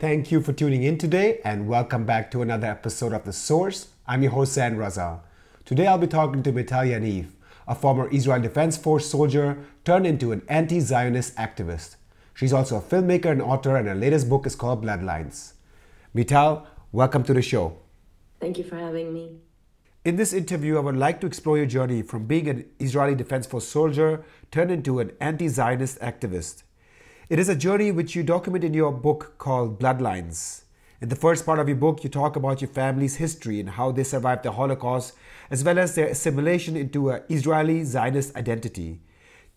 Thank you for tuning in today and welcome back to another episode of The Source. I'm your host, San Raza. Today I'll be talking to Meital Yaniv, a former Israel Defense Force soldier turned into an anti-Zionist activist. She's also a filmmaker and author, and her latest book is called Bloodlines. Meital, welcome to the show. Thank you for having me. In this interview, I would like to explore your journey from being an Israeli Defense Force soldier turned into an anti-Zionist activist. It is a journey which you document in your book called Bloodlines. In the first part of your book, you talk about your family's history and how they survived the Holocaust, as well as their assimilation into an Israeli Zionist identity.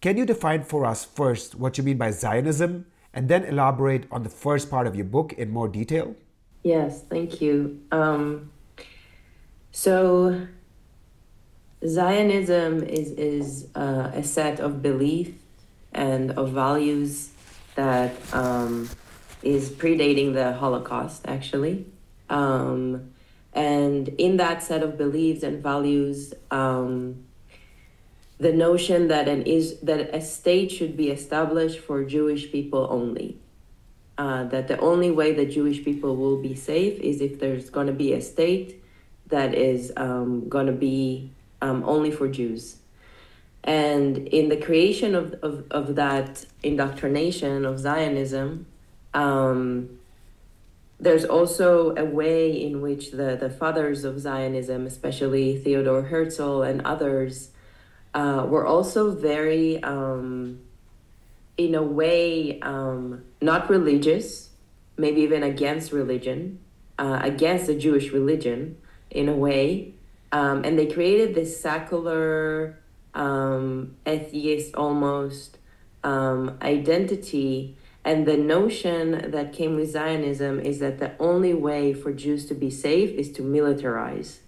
Can you define for us first what you mean by Zionism, and then elaborate on the first part of your book in more detail? Yes, thank you. So Zionism is a set of beliefs and of values that is predating the Holocaust, actually. And in that set of beliefs and values, the notion that that a state should be established for Jewish people only. That the only way that Jewish people will be safe is if there's going to be a state that is going to be only for Jews. And in the creation of that indoctrination of Zionism, there's also a way in which the fathers of Zionism, especially Theodor Herzl and others, were also very, in a way, not religious, maybe even against religion, against the Jewish religion, in a way, and they created this secular, atheist almost identity. And the notion that came with Zionism is that the only way for Jews to be safe is to militarize.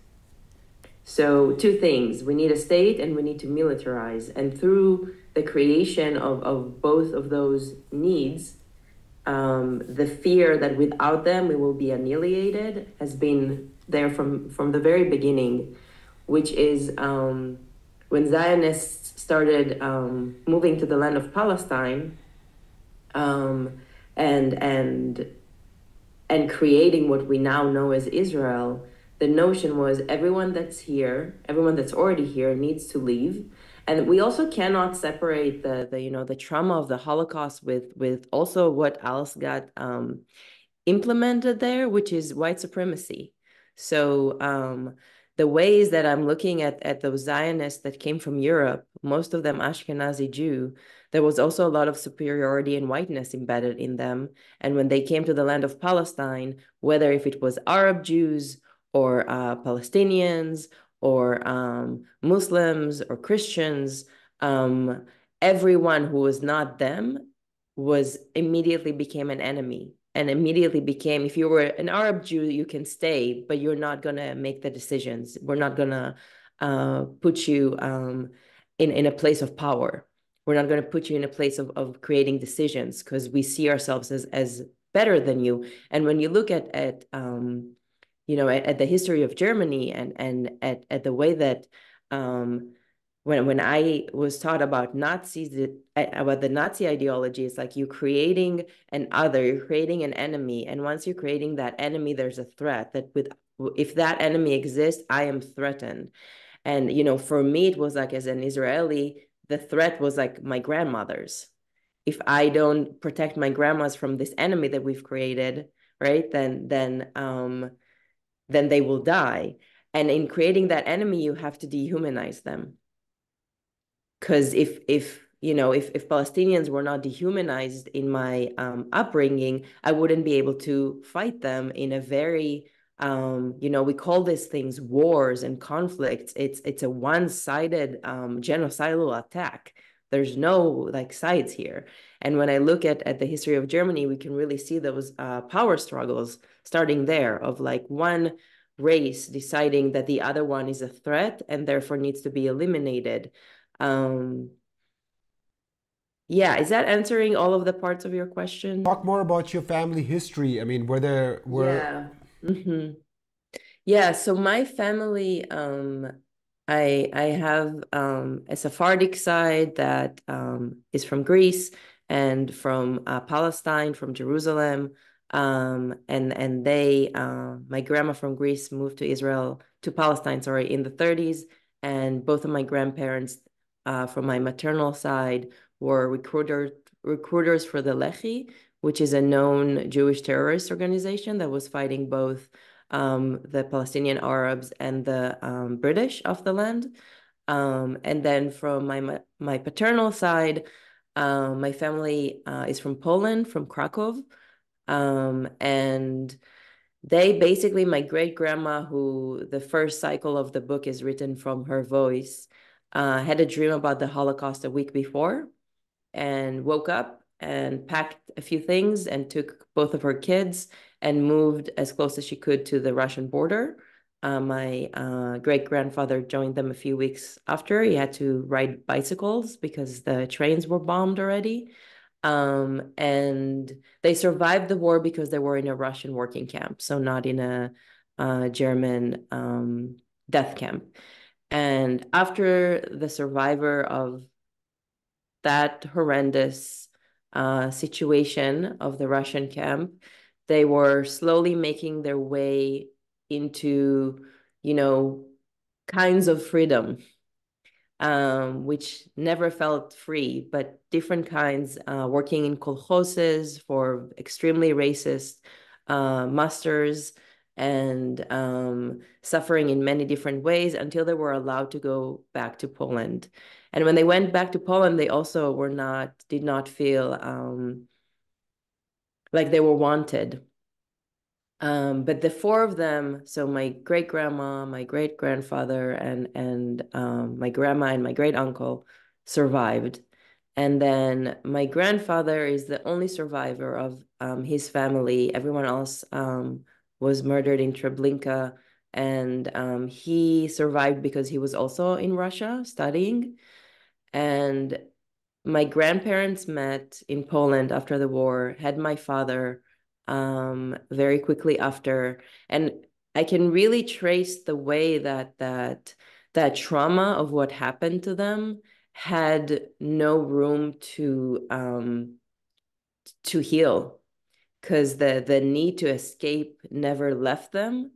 So two things: we need a state and we need to militarize. And through the creation of both of those needs, the fear that without them we will be annihilated has been there from the very beginning, which is when Zionists started moving to the land of Palestine and creating what we now know as Israel. The notion was everyone that's here, everyone that's already here needs to leave. And we also cannot separate the trauma of the Holocaust with also what else got implemented there, which is white supremacy. So the ways that I'm looking at those Zionists that came from Europe, most of them Ashkenazi Jew, there was also a lot of superiority and whiteness embedded in them. And when they came to the land of Palestine, whether if it was Arab Jews or Palestinians or Muslims or Christians, everyone who was not them was immediately became an enemy. And immediately became, if you were an Arab Jew, you can stay, but you're not going to make the decisions. We're not going to put you in a place of power. We're not going to put you in a place of creating decisions because we see ourselves as better than you. And when you look at the history of Germany and at the way that when I was taught about Nazis, about the Nazi ideology, it's like you're creating an other, you're creating an enemy. And once you're creating that enemy, there's a threat that if that enemy exists, I am threatened. And, for me, it was like as an Israeli, the threat was like my grandmothers. If I don't protect my grandmas from this enemy that we've created, right, then they will die. And in creating that enemy, you have to dehumanize them. Because if Palestinians were not dehumanized in my upbringing, I wouldn't be able to fight them in a very, we call these things wars and conflicts. It's a one-sided genocidal attack. There's no sides here. And when I look at the history of Germany, we can really see those power struggles starting there of one race deciding that the other one is a threat and therefore needs to be eliminated. Yeah, is that answering all of the parts of your question? Talk more about your family history. I mean, Yeah. Yeah, so my family, I have a Sephardic side that is from Greece and from Palestine, from Jerusalem. And they, my grandma from Greece moved to Palestine, sorry, in the 30s. And both of my grandparents from my maternal side were recruiters for the Lehi, which is a known Jewish terrorist organization that was fighting both the Palestinian Arabs and the British off the land. And then from my paternal side, my family is from Poland, from Krakow. And they basically, my great grandma, who the first cycle of the book is written from her voice, had a dream about the Holocaust a week before and woke up and packed a few things and took both of her kids and moved as close as she could to the Russian border. My great grandfather joined them a few weeks after. He had to ride bicycles because the trains were bombed already. And they survived the war because they were in a Russian working camp, so not in a German death camp. And after the survivor of that horrendous situation of the Russian camp, they were slowly making their way into, kinds of freedom, which never felt free, but different kinds, working in kolkhozes for extremely racist masters and suffering in many different ways until they were allowed to go back to Poland. And when they went back to Poland, they also did not feel like they were wanted. But the four of them, so my great grandma, my great grandfather, and my grandma and my great uncle survived. And then my grandfather is the only survivor of his family. Everyone else was murdered in Treblinka. And he survived because he was also in Russia studying. And my grandparents met in Poland after the war, had my father very quickly after. And I can really trace the way that trauma of what happened to them had no room to heal, because the need to escape never left them.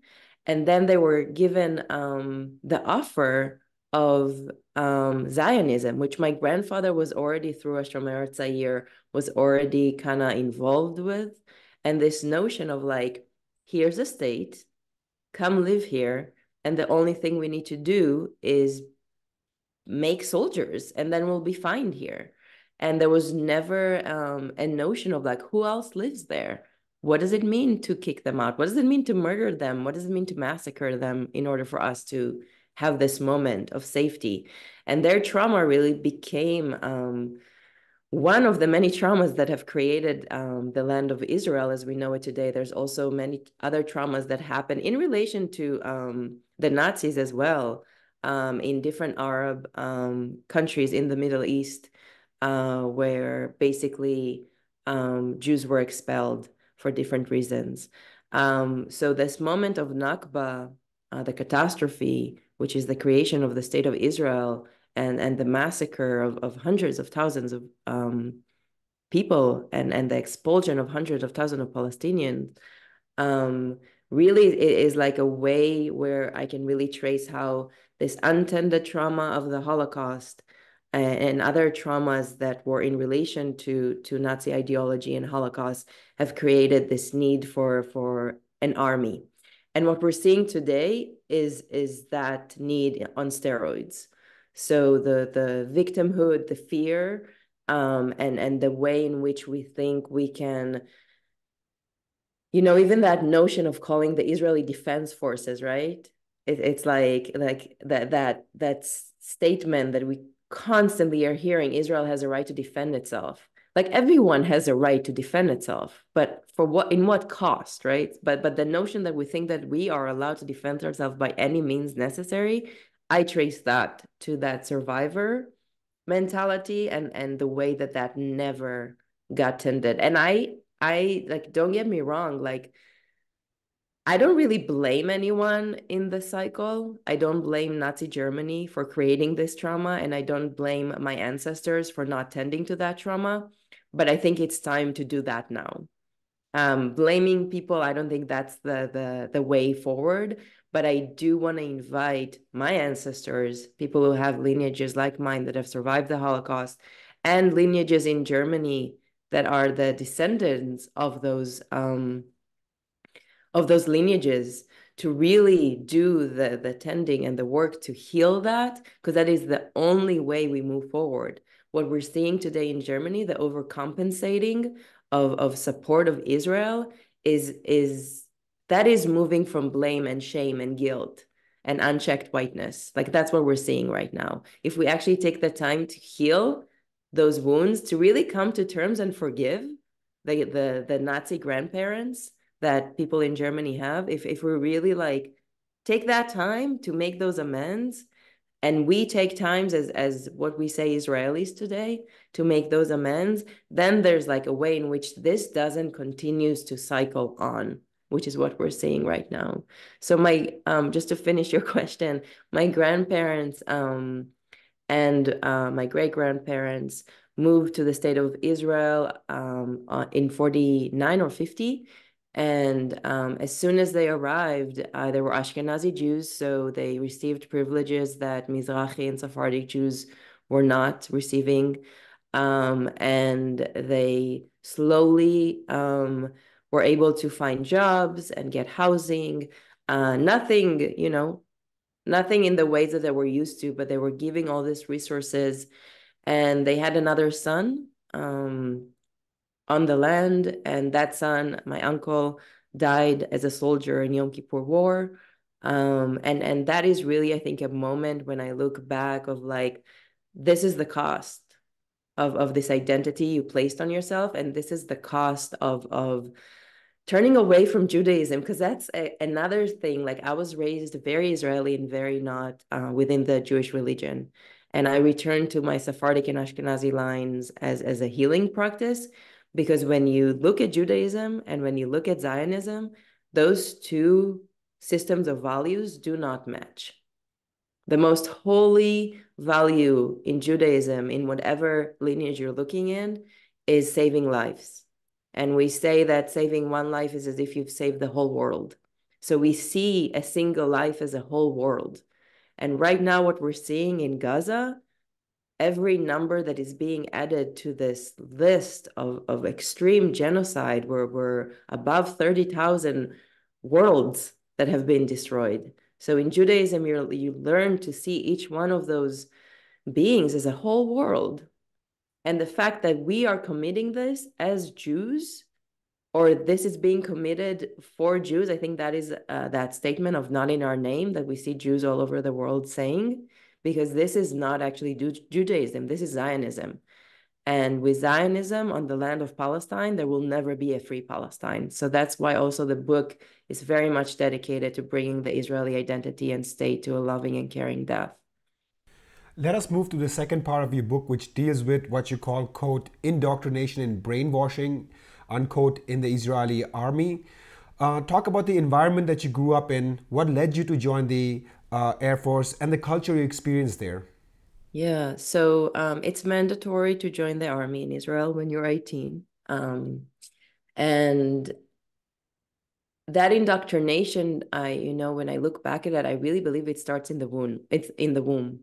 And then they were given the offer of Zionism, which my grandfather was already through a Shomer Tzayir, was already kind of involved with. And this notion of like, here's a state, come live here, and the only thing we need to do is make soldiers and then we'll be fine here. And there was never a notion of like, who else lives there? What does it mean to kick them out? What does it mean to murder them? What does it mean to massacre them in order for us to have this moment of safety? And their trauma really became one of the many traumas that have created the land of Israel as we know it today. There's also many other traumas that happen in relation to the Nazis as well, in different Arab countries in the Middle East, where basically Jews were expelled for different reasons. So this moment of Nakba, the catastrophe, which is the creation of the state of Israel, and the massacre of hundreds of thousands of people, and the expulsion of hundreds of thousands of Palestinians, really it is like a way where I can really trace how this untended trauma of the Holocaust and other traumas that were in relation to Nazi ideology and Holocaust have created this need for an army. And what we're seeing today is that need on steroids. So the victimhood, the fear, and the way in which we think we can, even that notion of calling the Israeli Defense Forces, right? It's like that statement that we constantly are hearing: Israel has a right to defend itself. Like everyone has a right to defend itself, but for what, in what cost, right? But the notion that we think that we are allowed to defend ourselves by any means necessary, I trace that to that survivor mentality and the way that never got tended. And I like, don't get me wrong, like I don't really blame anyone in the cycle. I don't blame Nazi Germany for creating this trauma, and I don't blame my ancestors for not tending to that trauma. But I think it's time to do that now. Blaming people, I don't think that's the way forward. But I do want to invite my ancestors, people who have lineages like mine that have survived the Holocaust, and lineages in Germany that are the descendants of those lineages, to really do the tending and the work to heal that, because that is the only way we move forward. What we're seeing today in Germany, the overcompensating of support of Israel, is that is moving from blame and shame and guilt and unchecked whiteness. Like, that's what we're seeing right now. If we actually take the time to heal those wounds, to really come to terms and forgive the Nazi grandparents that people in Germany have, if we really like take that time to make those amends, and we take times as what we say Israelis today to make those amends, then there's like a way in which this doesn't continues to cycle on, which is what we're seeing right now. So my just to finish your question, my grandparents and my great grandparents moved to the state of Israel in 49 or 50. And as soon as they arrived, they were Ashkenazi Jews, so they received privileges that Mizrahi and Sephardic Jews were not receiving. And they slowly were able to find jobs and get housing. Nothing, nothing in the ways that they were used to, but they were giving all these resources. And they had another son on the land, and that son, my uncle, died as a soldier in Yom Kippur War. And that is really, I think, a moment when I look back of like, this is the cost of this identity you placed on yourself, and this is the cost of turning away from Judaism, because that's another thing. Like, I was raised very Israeli and very not within the Jewish religion. And I returned to my Sephardic and Ashkenazi lines as a healing practice, because when you look at Judaism and when you look at Zionism, those two systems of values do not match. The most holy value in Judaism, in whatever lineage you're looking in, is saving lives. And we say that saving one life is as if you've saved the whole world. So we see a single life as a whole world. And right now, what we're seeing in Gaza, every number that is being added to this list of extreme genocide, where we're above 30,000 worlds that have been destroyed. So in Judaism, you learn to see each one of those beings as a whole world. And the fact that we are committing this as Jews, or this is being committed for Jews, I think that is that statement of not in our name that we see Jews all over the world saying, because this is not actually Judaism, this is Zionism. And with Zionism on the land of Palestine, there will never be a free Palestine. So that's why also the book is very much dedicated to bringing the Israeli identity and state to a loving and caring death. Let us move to the second part of your book, which deals with what you call, quote, indoctrination and brainwashing, unquote, in the Israeli army. Talk about the environment that you grew up in, what led you to join the Air Force, and the culture you experienced there. Yeah, so it's mandatory to join the army in Israel when you're 18. And that indoctrination, when I look back at it, I really believe it starts in the womb. It's in the womb.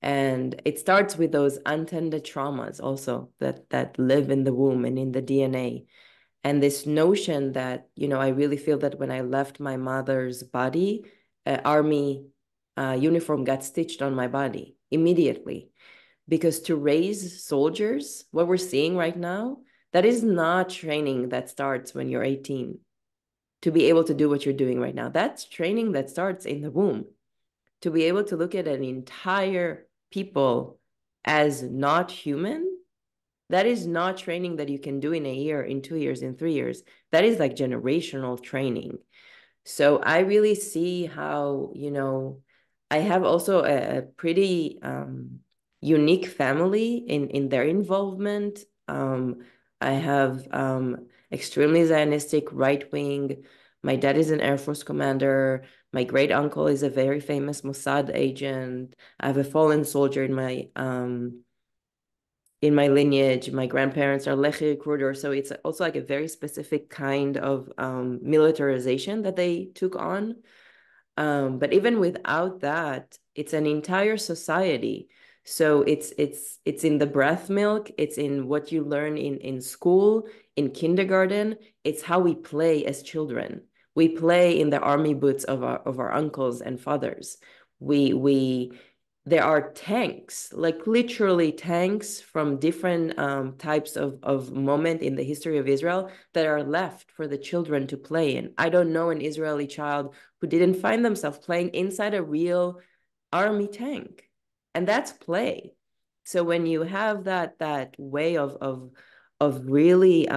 And it starts with those untended traumas also that live in the womb and in the DNA. And this notion that, I really feel that when I left my mother's body, army uniform got stitched on my body immediately. Because to raise soldiers, what we're seeing right now, that is not training that starts when you're 18 to be able to do what you're doing right now. That's training that starts in the womb. To be able to look at an entire people as not human, that is not training that you can do in a year, in 2 years, in 3 years. That is like generational training. So I really see how, I have also a pretty unique family in their involvement. I have extremely Zionistic right wing. My dad is an Air Force commander. My great uncle is a very famous Mossad agent. I have a fallen soldier in my lineage, my grandparents are Lechi recruiter, so it's also like a very specific kind of militarization that they took on. But even without that, it's an entire society. So it's in the breath milk, it's in what you learn in school, in kindergarten, it's how we play as children. We play in the army boots of our uncles and fathers. We there are tanks, like literally tanks from different types of moment in the history of Israel that are left for the children to play in. I don't know an Israeli child who didn't find themselves playing inside a real army tank. And that's play. So when you have that way of really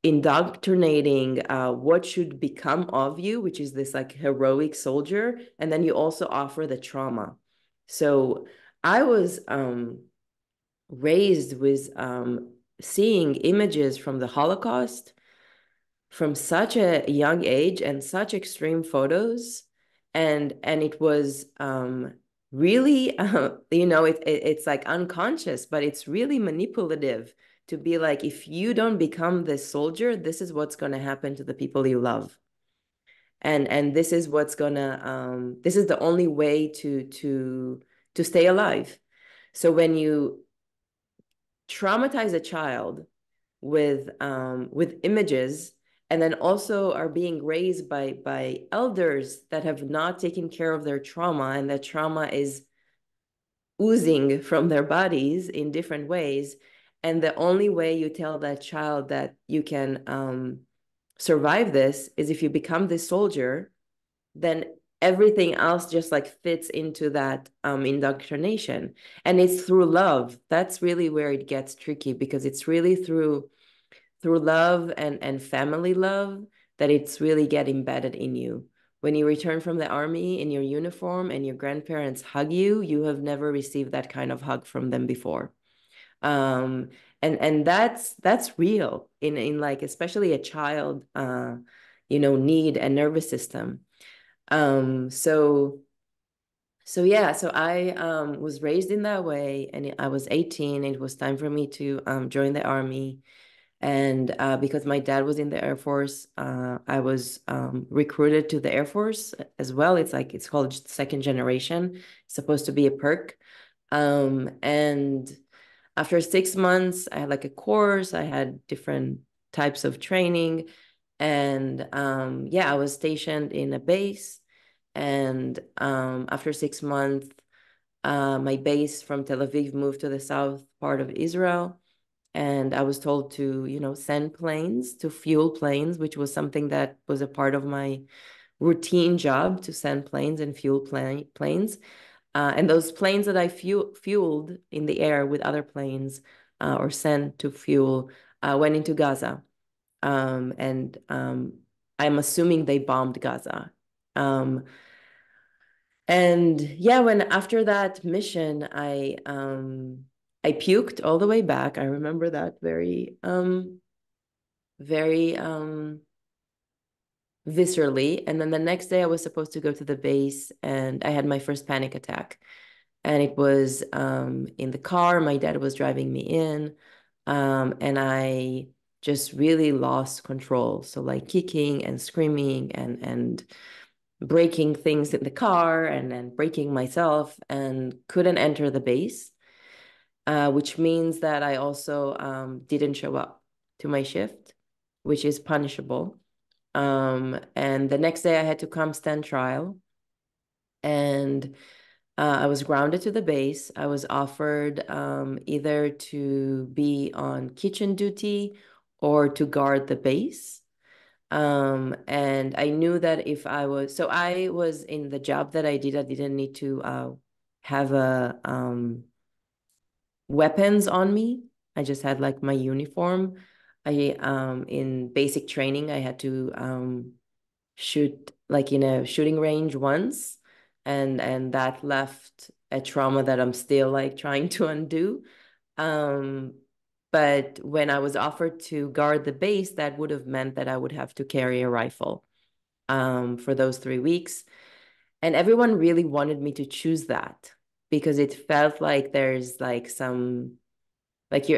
indoctrinating what should become of you, which is this like heroic soldier, and then you also offer the trauma. So I was raised with seeing images from the Holocaust from such a young age and such extreme photos, and it was really it's like unconscious, but it's really manipulative to be like, if you don't become this soldier, this is what's going to happen to the people you love, and this is what's gonna this is the only way to stay alive. So when you traumatize a child with images, and then also are being raised by elders that have not taken care of their trauma, and that trauma is oozing from their bodies in different ways, and the only way you tell that child that you can survive this is if you become this soldier, then everything else just like fits into that indoctrination. And it's through love. That's really where it gets tricky, because it's really through love and family love that it's really get embedded in you. When you return from the army in your uniform and your grandparents hug you, you have never received that kind of hug from them before. And that's real in like, especially a child need a nervous system. So yeah, so I was raised in that way, and I was 18. It was time for me to join the army. And because my dad was in the Air Force, I was recruited to the Air Force as well. It's called second generation. It's supposed to be a perk. And after 6 months, I had like a course. I had different types of training. And yeah, I was stationed in a base. And after 6 months, my base from Tel Aviv moved to the south part of Israel. And I was told to, send planes to fuel planes, which was something that was a part of my routine job, to send planes and fuel planes. And those planes that I fueled in the air with other planes or sent to fuel went into Gaza. And I'm assuming they bombed Gaza. And yeah, when after that mission, I puked all the way back. I remember that very viscerally. And then the next day I was supposed to go to the base, and I had my first panic attack. And it was in the car. My dad was driving me in, and I just really lost control. So like kicking and screaming and breaking things in the car, and then breaking myself, and couldn't enter the base, which means that I also didn't show up to my shift, which is punishable. And the next day I had to come stand trial, and I was grounded to the base. I was offered either to be on kitchen duty or to guard the base. And I knew that if I was in the job that I did, I didn't need to have weapons on me. I just had like my uniform. In basic training, I had to shoot like in a shooting range once, and that left a trauma that I'm still like trying to undo. Um, but when I was offered to guard the base, that would have meant that I would have to carry a rifle for those 3 weeks. And everyone really wanted me to choose that, because it felt like there's like some Like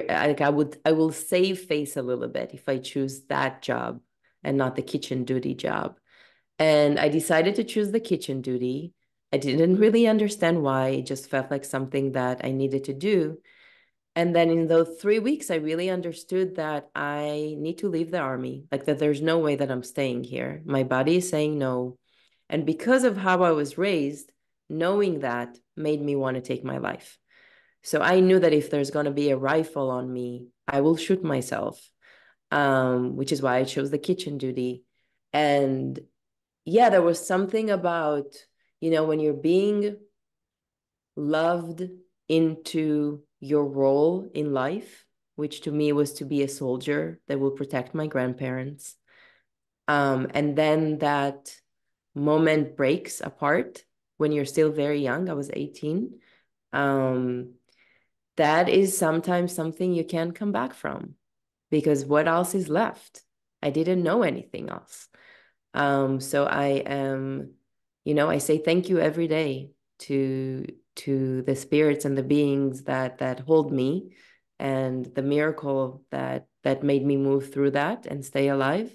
I will save face a little bit if I choose that job and not the kitchen duty job. And I decided to choose the kitchen duty. I didn't really understand why. It just felt like something that I needed to do. And then in those 3 weeks, I really understood that I need to leave the army, like that there's no way that I'm staying here. My body is saying no. And because of how I was raised, knowing that made me want to take my life. So I knew that if there's going to be a rifle on me, I will shoot myself, which is why I chose the kitchen duty. And yeah, there was something about, when you're being loved into your role in life, which to me was to be a soldier that will protect my grandparents. And then that moment breaks apart when you're still very young. I was 18. Um, that is sometimes something you can't come back from because what else is left? I didn't know anything else. So I am, I say thank you every day to the spirits and the beings that hold me and the miracle that made me move through that and stay alive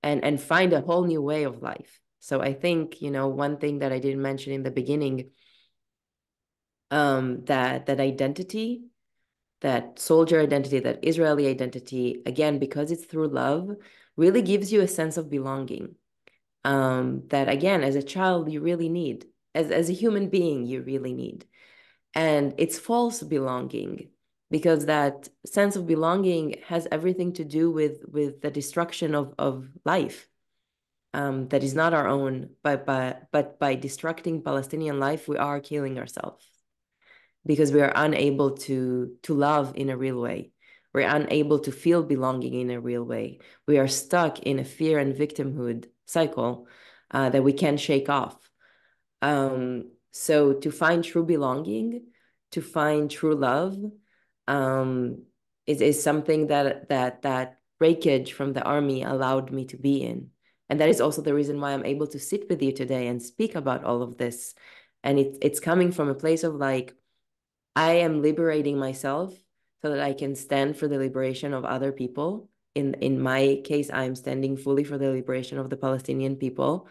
and find a whole new way of life. So I think, one thing that I didn't mention in the beginning, that identity, that soldier identity, that Israeli identity, again, because it's through love, really gives you a sense of belonging. That again, as a child, you really need, as a human being, you really need. And it's false belonging because that sense of belonging has everything to do with the destruction of life, that is not our own, but by destructing Palestinian life, we are killing ourselves because we are unable to love in a real way. We're unable to feel belonging in a real way. We are stuck in a fear and victimhood cycle that we can't shake off. So to find true belonging, to find true love, is something that breakage from the army allowed me to be in. And that is also the reason why I'm able to sit with you today and speak about all of this. And it's coming from a place of like, I am liberating myself so that I can stand for the liberation of other people. In my case, I'm standing fully for the liberation of the Palestinian people.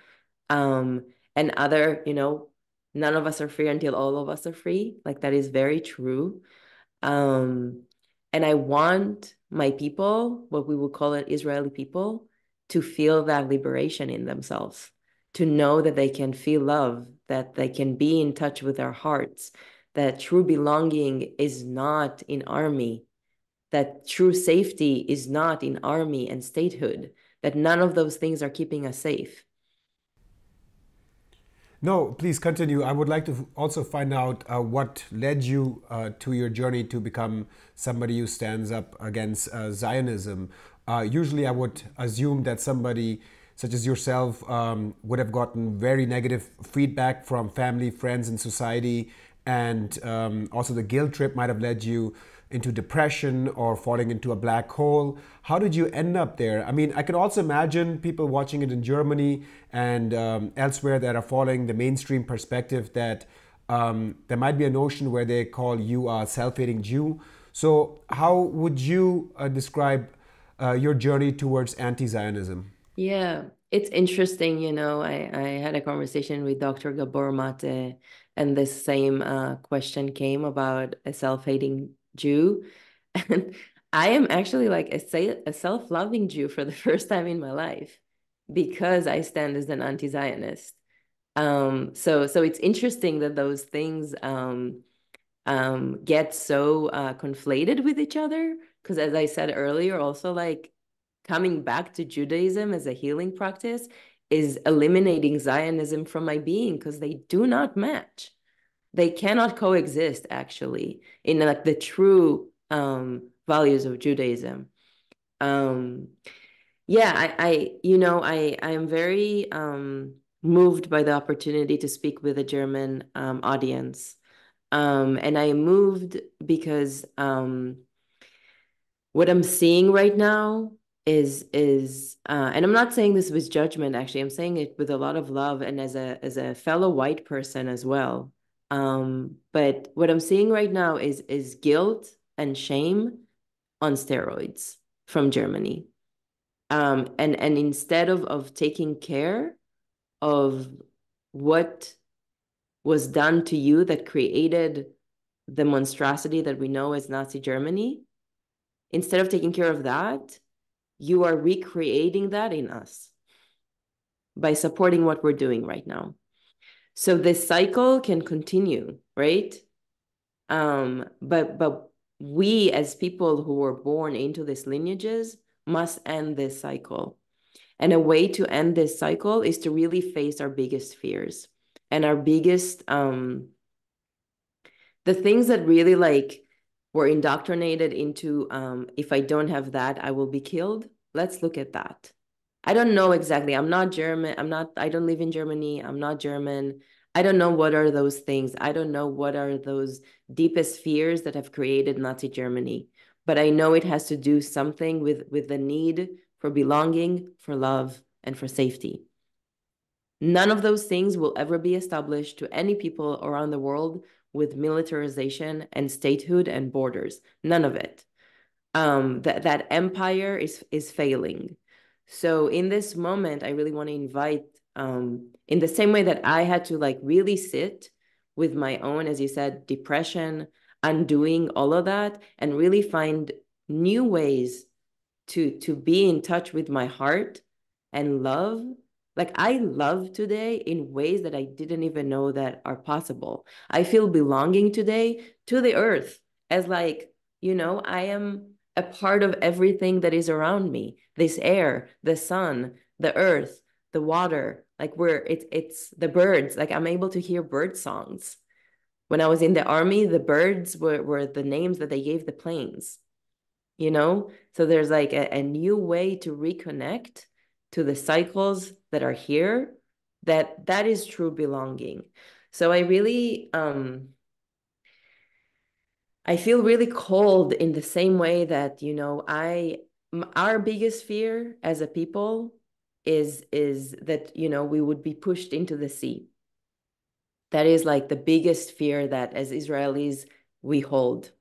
Um, and other, none of us are free until all of us are free. Like that is very true. Um, and I want my people, what we would call it Israeli people, to feel that liberation in themselves, to know that they can feel love, that they can be in touch with their hearts, that true belonging is not in army, that true safety is not in army and statehood, that none of those things are keeping us safe. No, please continue. I would like to also find out what led you to your journey to become somebody who stands up against Zionism. Usually, I would assume that somebody such as yourself would have gotten very negative feedback from family, friends, and society, and also the guilt trip might have led you into depression or falling into a black hole. How did you end up there? I mean, I can also imagine people watching it in Germany and elsewhere that are following the mainstream perspective that there might be a notion where they call you a self-hating Jew. So how would you describe your journey towards anti-Zionism? Yeah, it's interesting, I had a conversation with Dr. Gabor Mate, and this same question came about a self-hating Jew. And I am actually like a self-loving Jew for the first time in my life because I stand as an anti-Zionist. So it's interesting that those things get so conflated with each other. Because as I said earlier, also like coming back to Judaism as a healing practice is eliminating Zionism from my being because they do not match. They cannot coexist actually in like the true values of Judaism. Um, yeah, I am very moved by the opportunity to speak with a German audience. And I am moved because what I'm seeing right now is and I'm not saying this with judgment, actually. I'm saying it with a lot of love and as a fellow white person as well. But what I'm seeing right now is guilt and shame on steroids from Germany. And instead of taking care of what was done to you that created the monstrosity that we know as Nazi Germany, instead of taking care of that, you are recreating that in us by supporting what we're doing right now. So this cycle can continue, right? But we as people who were born into these lineages must end this cycle. And a way to end this cycle is to really face our biggest fears and our biggest the things that really like were indoctrinated into if I don't have that, I will be killed. Let's look at that. I don't know exactly. I'm not German. I don't live in Germany. I'm not German. I don't know what are those things. I don't know what are those deepest fears that have created Nazi Germany. But I know it has to do something with the need for belonging, for love, and for safety. None of those things will ever be established to any people around the world with militarization and statehood and borders. None of it. That empire is failing. So in this moment, I really want to invite, in the same way that I had to like really sit with my own, as you said, depression, undoing all of that, and really find new ways to be in touch with my heart and love. Like I love today in ways that I didn't even know that are possible. I feel belonging today to the earth as like, I am a part of everything that is around me. This air, the sun, the earth, the water, like it's the birds. Like I'm able to hear bird songs. When I was in the army, the birds were the names that they gave the planes. So there's like a new way to reconnect to the cycles that are here, that is true belonging. So I feel really cold in the same way that our biggest fear as a people is that we would be pushed into the sea. That is like the biggest fear that as Israelis we hold.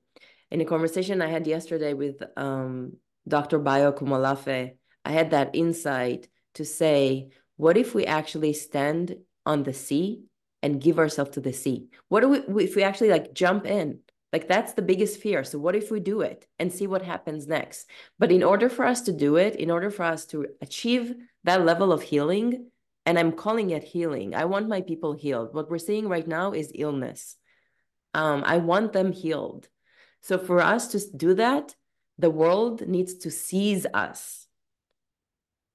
In a conversation I had yesterday with Dr. Bayo Kumalafe, I had that insight to say, what if we actually stand on the sea and give ourselves to the sea? What if we actually like jump in? Like that's the biggest fear. So what if we do it and see what happens next? But in order for us to do it, in order for us to achieve that level of healing, and I'm calling it healing, I want my people healed. What we're seeing right now is illness. I want them healed. So for us to do that, the world needs to seize us.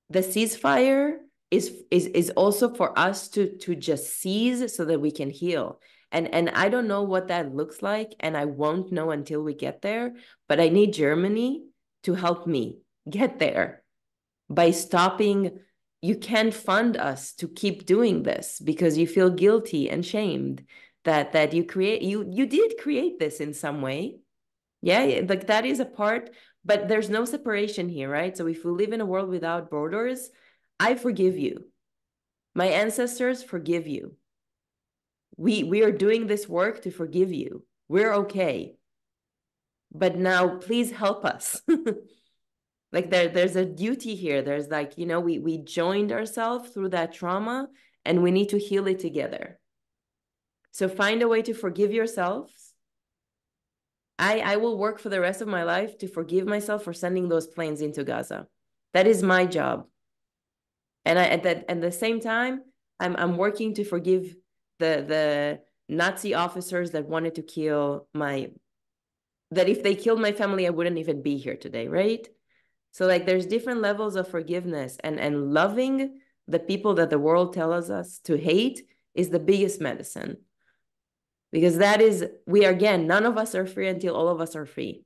The ceasefire is also for us to just seize so that we can heal. And I don't know what that looks like, and I won't know until we get there, but I need Germany to help me get there by stopping. You can't fund us to keep doing this because you feel guilty and shamed that you did create this in some way. Yeah, like that is a part, but there's no separation here, right? So if we live in a world without borders, I forgive you. My ancestors forgive you. We are doing this work to forgive you. We're okay. But now please help us. Like there's a duty here. There's like, we joined ourselves through that trauma and we need to heal it together. So find a way to forgive yourselves. I will work for the rest of my life to forgive myself for sending those planes into Gaza. That is my job. And at the same time, I'm working to forgive the Nazi officers that wanted to kill that if they killed my family, I wouldn't even be here today, right? So like there's different levels of forgiveness, and loving the people that the world tells us to hate is the biggest medicine. Because none of us are free until all of us are free.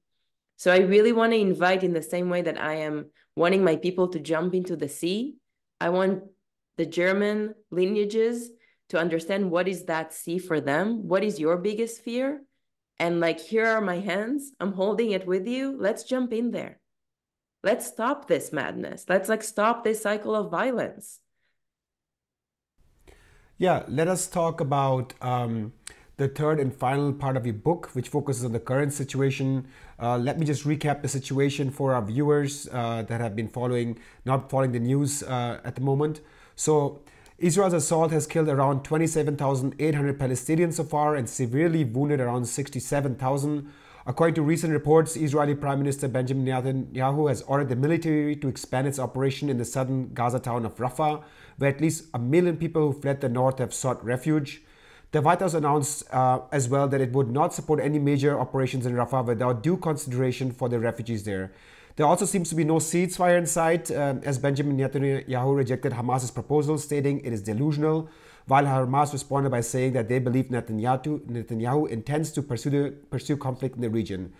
So I really want to invite, in the same way that I am wanting my people to jump into the sea, I want the German lineages to understand what is that sea for them. What is your biggest fear? And like, here are my hands. I'm holding it with you. Let's jump in there. Let's stop this madness. Let's like stop this cycle of violence. Yeah, let us talk about the third and final part of your book, which focuses on the current situation. Let me just recap the situation for our viewers that have been not following the news at the moment. So, Israel's assault has killed around 27,800 Palestinians so far and severely wounded around 67,000. According to recent reports, Israeli Prime Minister Benjamin Netanyahu has ordered the military to expand its operation in the southern Gaza town of Rafah, where at least 1 million people who fled the north have sought refuge. The White House announced as well that it would not support any major operations in Rafah without due consideration for the refugees there. There also seems to be no ceasefire in sight, as Benjamin Netanyahu rejected Hamas's proposal, stating it is delusional, while Hamas responded by saying that they believe Netanyahu intends to pursue conflict in the region.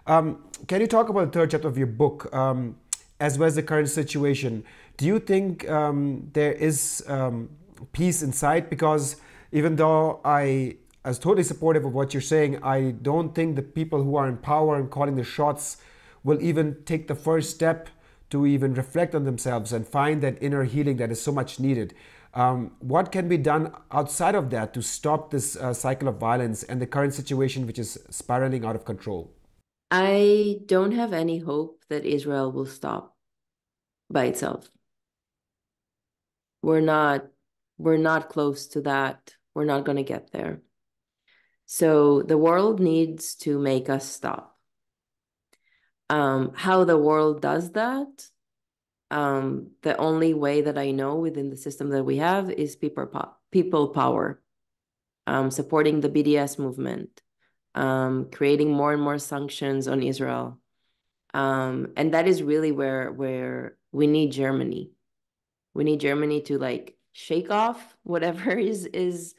Can you talk about the third chapter of your book, as well as the current situation? Do you think there is peace in sight? Because even though I was totally supportive of what you're saying, I don't think the people who are in power and calling the shots will even take the first step to even reflect on themselves and find that inner healing that is so much needed. What can be done outside of that to stop this cycle of violence and the current situation, which is spiraling out of control? I don't have any hope that Israel will stop by itself. We're not close to that. We're not going to get there. So the world needs to make us stop. How the world does that, the only way that I know within the system that we have is people power, supporting the BDS movement, creating more and more sanctions on Israel. And that is really where we need Germany. We need Germany to like shake off whatever is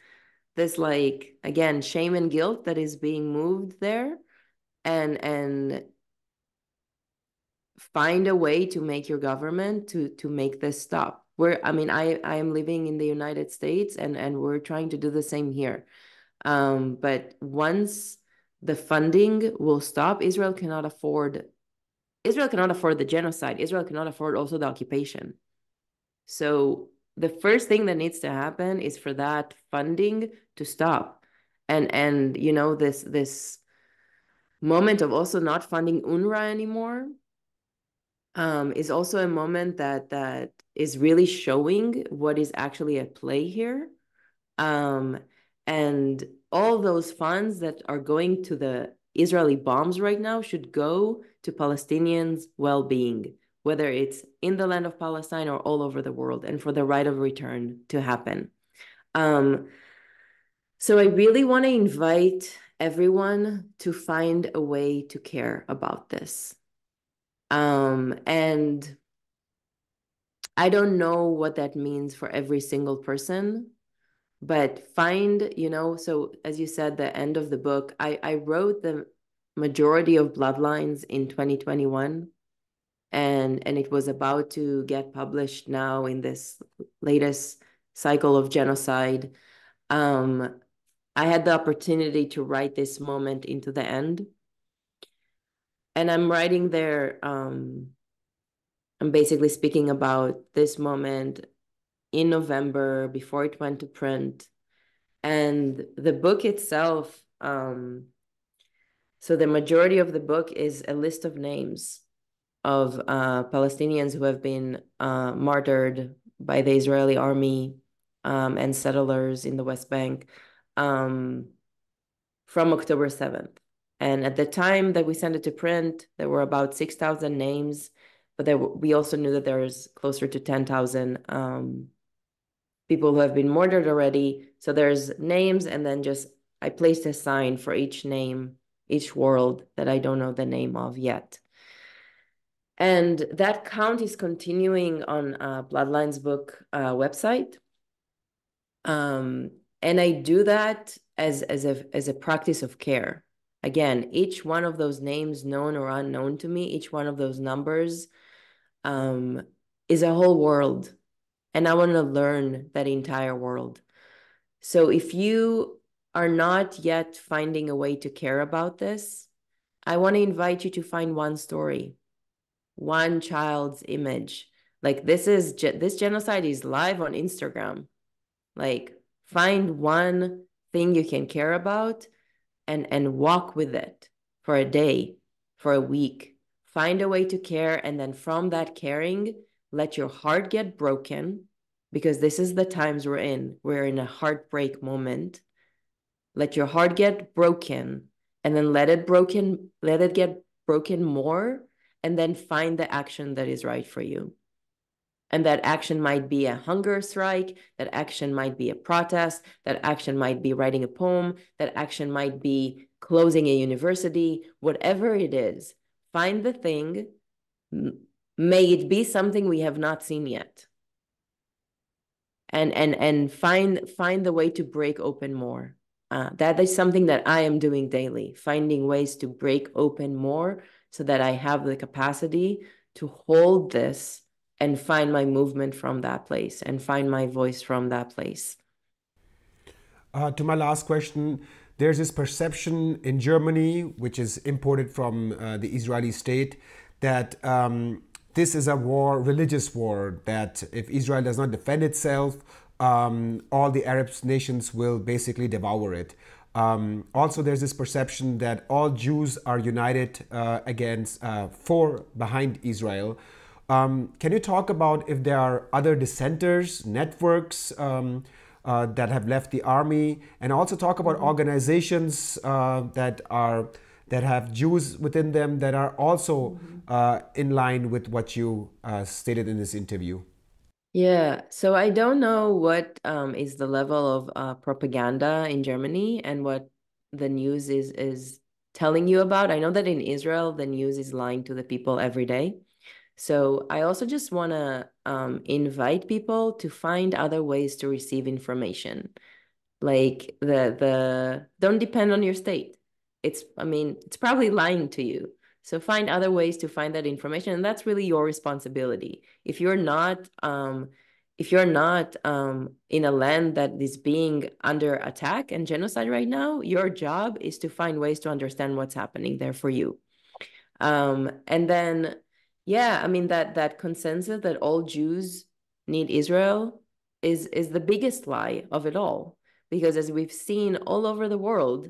this, like, again, shame and guilt that is being moved there, and find a way to make your government to make this stop. I am living in the United States, and we're trying to do the same here. But once the funding will stop, Israel cannot afford the genocide. Israel cannot afford also the occupation. So the first thing that needs to happen is for that funding to stop. And this moment of also not funding UNRWA anymore is also a moment that is really showing what is actually at play here. And all those funds that are going to the Israeli bombs right now should go to Palestinians' well-being, whether it's in the land of Palestine or all over the world, and for the right of return to happen. So I really want to invite everyone to find a way to care about this. And I don't know what that means for every single person, but so as you said, the end of the book, I wrote the majority of Bloodlines in 2021, and it was about to get published now in this latest cycle of genocide. I had the opportunity to write this moment into the end. And I'm writing there, I'm basically speaking about this moment in November before it went to print. And the book itself, so the majority of the book is a list of names of Palestinians who have been martyred by the Israeli army and settlers in the West Bank from October 7th. And at the time that we sent it to print, there were about 6,000 names, but we also knew that there's closer to 10,000 people who have been murdered already. So there's names, and then I placed a sign for each name, each world that I don't know the name of yet. And that count is continuing on Bloodlines book website. And I do that as a practice of care. Again, each one of those names, known or unknown to me, each one of those numbers is a whole world. And I want to learn that entire world. So if you are not yet finding a way to care about this, I want to invite you to find one story, one child's image. Like this genocide is live on Instagram. Like find one thing you can care about, and walk with it for a day, for a week. Find a way to care, and then from that caring, let your heart get broken, because this is the times we're in. We're in a heartbreak moment. Let your heart get broken, and then let it get broken more, and then find the action that is right for you. And that action might be a hunger strike, that action might be a protest, that action might be writing a poem, that action might be closing a university, whatever it is. Find the thing, may it be something we have not seen yet. And find the way to break open more. That is something that I am doing daily, finding ways to break open more so that I have the capacity to hold this and find my movement from that place and find my voice from that place. To my last question, there's this perception in Germany, which is imported from the Israeli state, that this is a war, religious war, that if Israel does not defend itself, all the Arab nations will basically devour it. Also, there's this perception that all Jews are united behind Israel. Can you talk about if there are other dissenters, networks that have left the army, and also talk about organizations that have Jews within them that are also in line with what you stated in this interview? Yeah, so I don't know what is the level of propaganda in Germany and what the news is telling you about. I know that in Israel, the news is lying to the people every day. So I also just want to invite people to find other ways to receive information. Like the don't depend on your state. It's probably lying to you. So find other ways to find that information, and that's really your responsibility. If you're not in a land that is being under attack and genocide right now, your job is to find ways to understand what's happening there for you. And then, yeah, I mean that consensus that all Jews need Israel is the biggest lie of it all, because as we've seen all over the world,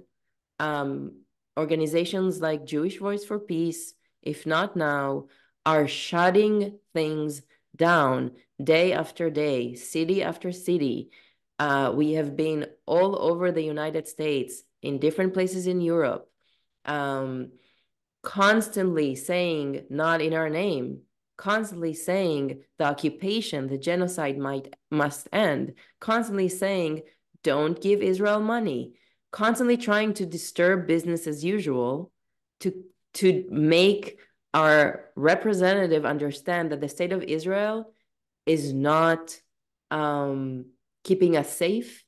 um, organizations like Jewish Voice for Peace, If Not Now, are shutting things down day after day, city after city. We have been all over the United States, in different places in Europe. Constantly saying not in our name, constantly saying the occupation, the genocide must end, constantly saying don't give Israel money, constantly trying to disturb business as usual to make our representative understand that the state of Israel is not keeping us safe,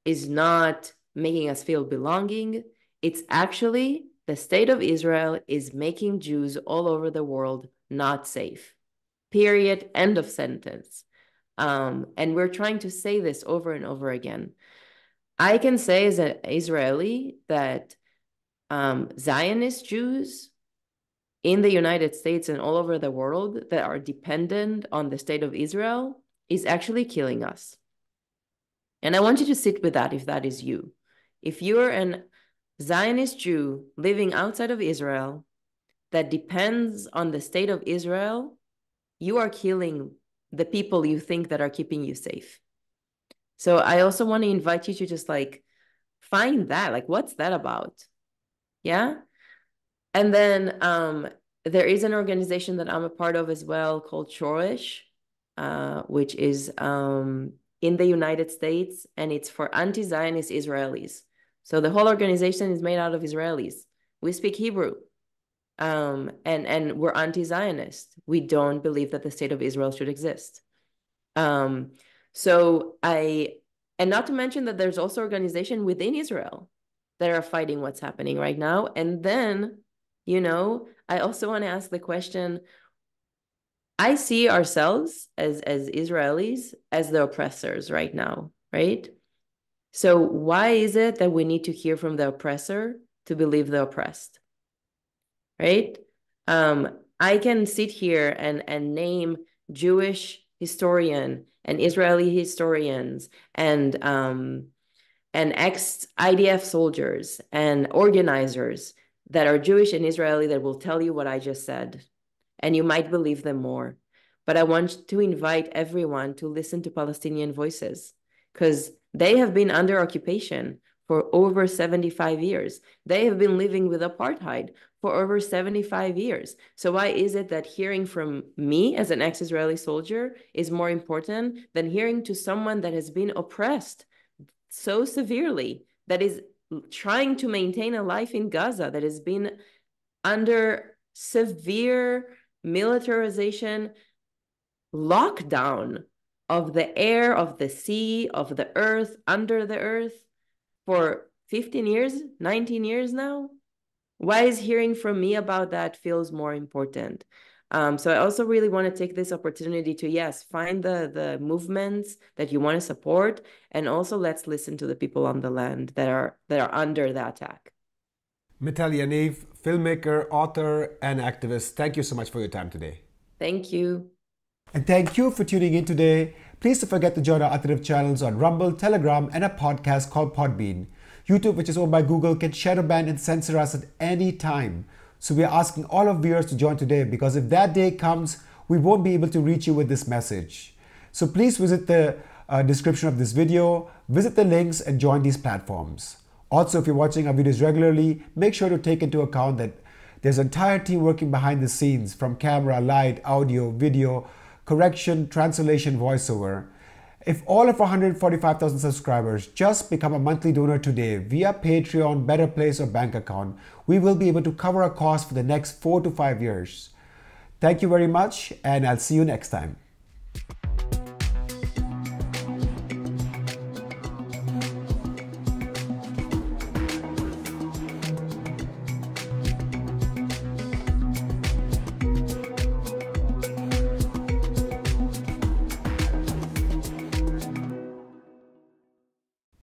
is not making us feel belonging. It's actually the state of Israel is making Jews all over the world not safe. Period. End of sentence. And we're trying to say this over and over again. I can say as an Israeli that Zionist Jews in the United States and all over the world that are dependent on the state of Israel is actually killing us. And I want you to sit with that if that is you. If you're an Zionist Jew living outside of Israel that depends on the state of Israel, you are killing the people you think that are keeping you safe. So I also want to invite you to just find that, what's that about? Yeah. And then there is an organization that I'm a part of as well called Shoresh, which is in the United States, and it's for anti-Zionist Israelis. So the whole organization is made out of Israelis. We speak Hebrew, and we're anti-Zionist. We don't believe that the state of Israel should exist. And not to mention that there's also organization within Israel that are fighting what's happening right now. And then, I also want to ask the question, I see ourselves as Israelis as the oppressors right now, right? So why is it that we need to hear from the oppressor to believe the oppressed, right? I can sit here and name Jewish historian and Israeli historians and and ex-IDF soldiers and organizers that are Jewish and Israeli that will tell you what I just said, and you might believe them more. But I want to invite everyone to listen to Palestinian voices, because they have been under occupation for over 75 years. They have been living with apartheid for over 75 years. So why is it that hearing from me as an ex-Israeli soldier is more important than hearing to someone that has been oppressed so severely, that is trying to maintain a life in Gaza, that has been under severe militarization, lockdown of the air, of the sea, of the earth, under the earth for 15 years, 19 years now? Why is hearing from me about that feels more important? So I also really want to take this opportunity to, yes, find the movements that you want to support, and also let's listen to the people on the land that are under the attack. Meital Yaniv, filmmaker, author, and activist, thank you so much for your time today. Thank you. And thank you for tuning in today. Please don't forget to join our alternative channels on Rumble, Telegram, and a podcast called Podbean. YouTube, which is owned by Google, can shadow ban and censor us at any time. So we are asking all of viewers to join today, because if that day comes, we won't be able to reach you with this message. So please visit the description of this video, visit the links, and join these platforms. Also, if you're watching our videos regularly, make sure to take into account that there's an entire team working behind the scenes, from camera, light, audio, video, correction, translation, voiceover. If all of our 145,000 subscribers just become a monthly donor today via Patreon, Better Place, or bank account, we will be able to cover our costs for the next 4 to 5 years. Thank you very much, and I'll see you next time.